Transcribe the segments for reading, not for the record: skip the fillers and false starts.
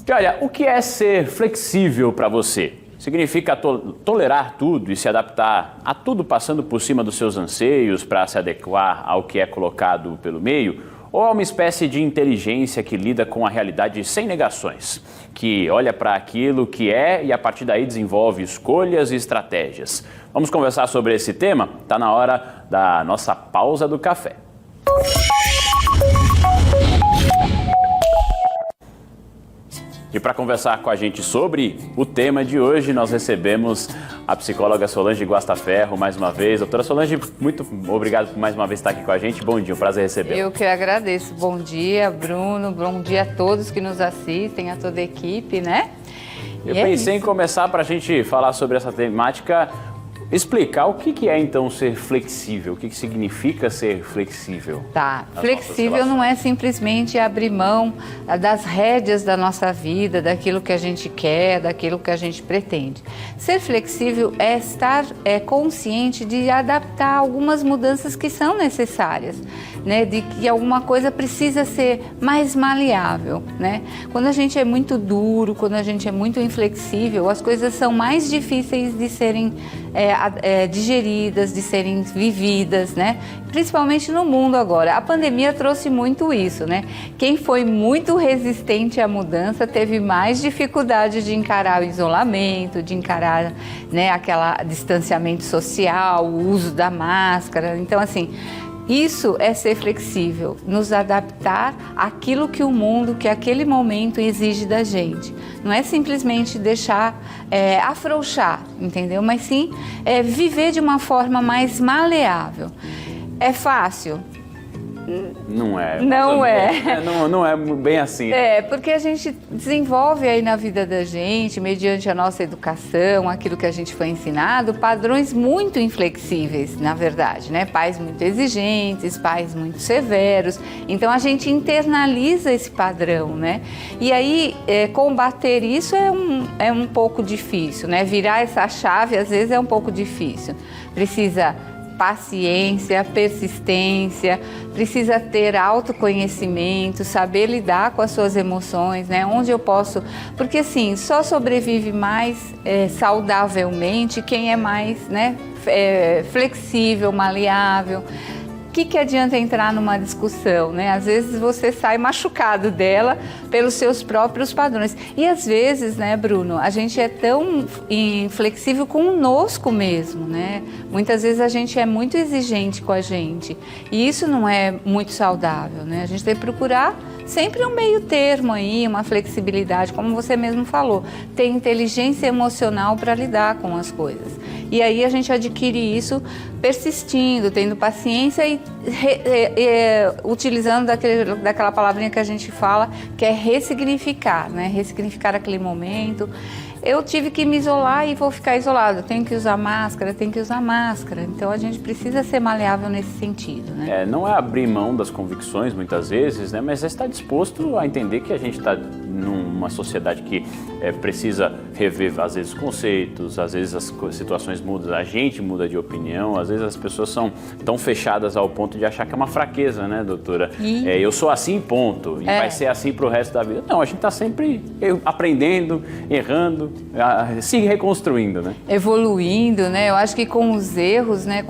E olha, o que é ser flexível para você? Significa tolerar tudo e se adaptar a tudo passando por cima dos seus anseios para se adequar ao que é colocado pelo meio? Ou é uma espécie de inteligência que lida com a realidade sem negações, que olha para aquilo que é e a partir daí desenvolve escolhas e estratégias? Vamos conversar sobre esse tema? Está na hora da nossa pausa do café. E para conversar com a gente sobre o tema de hoje, nós recebemos a psicóloga Solange Guastaferro mais uma vez. Doutora Solange, muito obrigado por mais uma vez estar aqui com a gente. Bom dia, um prazer recebê-la. Eu que agradeço. Bom dia, Bruno. Bom dia a todos que nos assistem, a toda a equipe, né? Eu pensei em começar para a gente falar sobre essa temática, explicar o que é então ser flexível, o que significa ser flexível. Tá, flexível não é simplesmente abrir mão das rédeas da nossa vida, daquilo que a gente quer, daquilo que a gente pretende. Ser flexível é estar consciente de adaptar algumas mudanças que são necessárias, né? De que alguma coisa precisa ser mais maleável, né? Quando a gente é muito duro, quando a gente é muito inflexível, as coisas são mais difíceis de serem digeridas, de serem vividas, né? Principalmente no mundo agora. A pandemia trouxe muito isso, né? Quem foi muito resistente à mudança teve mais dificuldade de encarar o isolamento, de encarar, né, aquele distanciamento social, o uso da máscara. Então, assim, isso é ser flexível, nos adaptar àquilo que o mundo, que aquele momento exige da gente. Não é simplesmente deixar afrouxar, entendeu? Mas sim viver de uma forma mais maleável. É fácil? Não é. Não é. Não é bem assim. Porque a gente desenvolve aí na vida da gente, mediante a nossa educação, aquilo que a gente foi ensinado, padrões muito inflexíveis, na verdade, né? Pais muito exigentes, pais muito severos. Então a gente internaliza esse padrão, né? E aí combater isso é um pouco difícil, né? Virar essa chave às vezes é um pouco difícil. Precisa paciência, persistência, precisa ter autoconhecimento, saber lidar com as suas emoções, né? Onde eu posso... Porque assim, só sobrevive mais saudavelmente quem é mais, né, flexível, maleável. O que adianta entrar numa discussão, né? Às vezes você sai machucado dela pelos seus próprios padrões. E às vezes, né, Bruno, a gente é tão inflexível conosco mesmo, né? Muitas vezes a gente é muito exigente com a gente. E isso não é muito saudável, né? A gente tem que procurar sempre um meio termo aí, uma flexibilidade, como você mesmo falou. Ter inteligência emocional para lidar com as coisas. E aí a gente adquire isso persistindo, tendo paciência e utilizando daquela palavrinha que a gente fala, que é ressignificar, né? Ressignificar aquele momento. Eu tive que me isolar e vou ficar isolado. Tenho que usar máscara, tenho que usar máscara. Então a gente precisa ser maleável nesse sentido, né? Não é abrir mão das convicções muitas vezes, né? Mas é estar disposto a entender que a gente está numa sociedade que precisa rever às vezes conceitos, às vezes as situações mudam, a gente muda de opinião, às vezes as pessoas são tão fechadas ao ponto de achar que é uma fraqueza, né, doutora? Eu sou assim, ponto, e vai ser assim para o resto da vida. Não, a gente está sempre aprendendo, errando, se reconstruindo, né? Evoluindo, né? Eu acho que com os erros, né?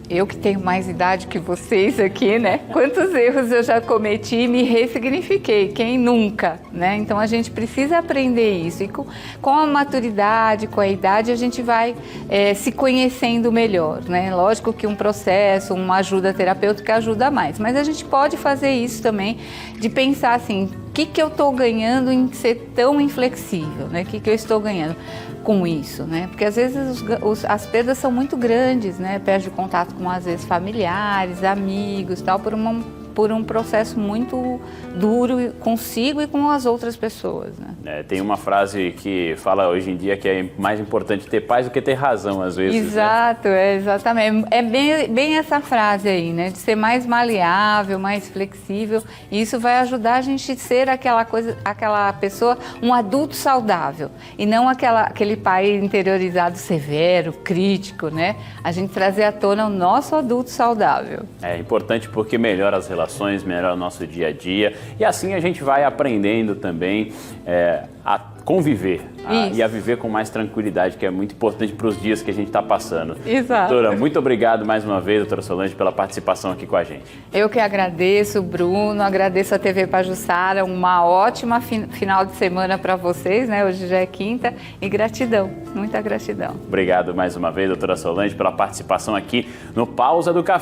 Eu que tenho mais idade que vocês aqui, né? Quantos erros eu já cometi e me ressignifiquei, quem nunca, né? Então a gente precisa aprender isso e com a maturidade, com a idade, a gente vai se conhecendo melhor, né? Lógico que um processo, uma ajuda terapêutica ajuda mais, mas a gente pode fazer isso também, de pensar assim, o que eu estou ganhando em ser tão inflexível, né? O que eu estou ganhando com isso, né? Porque às vezes as perdas são muito grandes, né? Perde contato com, às vezes, familiares, amigos, tal, por um processo muito duro consigo e com as outras pessoas, né? Tem uma frase que fala hoje em dia que é mais importante ter paz do que ter razão, às vezes. Exato, né? Exatamente. É bem essa frase aí, né? De ser mais maleável, mais flexível. E isso vai ajudar a gente a ser aquela pessoa, um adulto saudável. E não aquele pai interiorizado severo, crítico, né? A gente trazer à tona o nosso adulto saudável. É importante porque melhora as relações. relações, melhora o nosso dia a dia. E assim a gente vai aprendendo também a conviver e a viver com mais tranquilidade, que é muito importante para os dias que a gente está passando. Exato. Doutora, muito obrigado mais uma vez, doutora Solange, pela participação aqui com a gente. Eu que agradeço, Bruno, agradeço a TV Pajuçara, uma ótima final de semana para vocês, né? Hoje já é quinta, e gratidão, muita gratidão. Obrigado mais uma vez, doutora Solange, pela participação aqui no Pausa do Café.